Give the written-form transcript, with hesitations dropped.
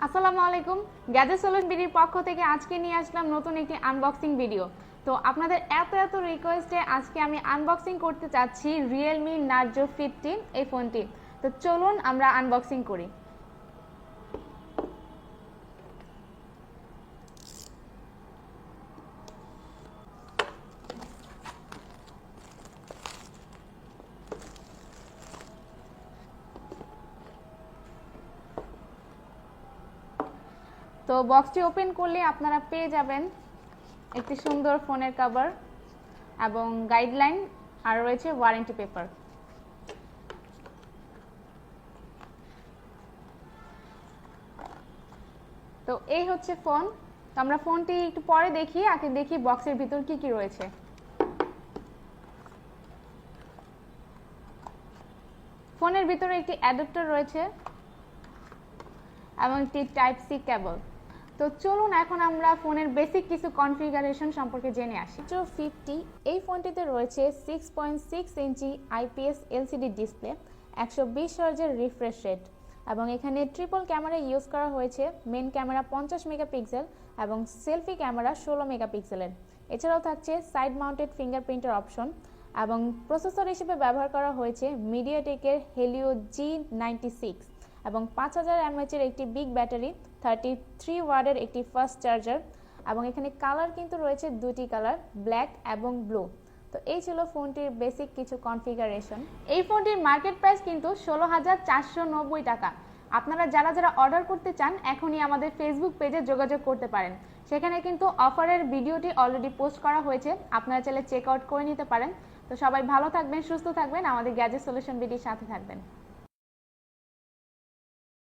আসসালামু আলাইকুম। Gadget solution বিডির পক্ষ থেকে আজকে নিয়ে আসলাম নতুন একটি আনবক্সিং ভিডিও। তো আপনাদের এত রিকোয়েস্টে আজকে আমি আনবক্সিং করতে চাচ্ছি Realme Narzo 15 এই ফোনটি। তো চলুন আমরা আনবক্সিং করি। তো বক্সটি ওপেন করলে আপনারা পেয়ে যাবেন একটি সুন্দর ফোনের কভার এবং গাইডলাইন আর রয়েছে ওয়ারেন্টি পেপার। তো এই হচ্ছে ফোন। তো আমরা ফোনটি একটু পরে দেখি, আগে দেখি বক্সের ভিতর কি কি রয়েছে। ফোনের ভিতরে একটি অ্যাডাপ্টার রয়েছে এবং একটি Type-C কেবল। তো চলুন এখন আমরা ফোনের বেসিক কিছু কনফিগারেশন সম্পর্কে জেনে আসি। Narzo 50 এই ফোনটিতে রয়েছে 6.6 ইঞ্চি IPS LCD ডিসপ্লে, 120 হার্জের রিফ্রেশ রেট এবং এখানে ট্রিপল ক্যামেরা ইউজ করা হয়েছে। মেন ক্যামেরা 50 মেগাপিক্সেল এবং সেলফি ক্যামেরা 16 মেগাপিক্সেলের। এছাড়াও থাকছে সাইড মাউন্টেড ফিঙ্গারপ্রিন্টের অপশন এবং প্রসেসর হিসেবে ব্যবহার করা হয়েছে মিডিয়াটেকের Helio G96 এবং 5000 mAh এর একটি বিগ ব্যাটারি, 33 ওয়াটের একটি ফাস্ট চার্জার এবং এখানে কালার কিন্তু রয়েছে দুটি কালার, ব্ল্যাক এবং ব্লু। তো এই ছিল ফোনটির বেসিক কিছু কনফিগারেশন। এই ফোনটির মার্কেট প্রাইস কিন্তু 16,490 টাকা। আপনারা যারা অর্ডার করতে চান এখনই আমাদের ফেসবুক পেজে যোগাযোগ করতে পারেন। সেখানে কিন্তু অফারের ভিডিওটি অলরেডি পোস্ট করা হয়েছে, আপনারা চাইলে চেক আউট করে নিতে পারেন। তো সবাই ভালো থাকবেন, সুস্থ থাকবেন, আমাদের গ্যাজেট সলিউশন বিডির সাথে থাকবেন।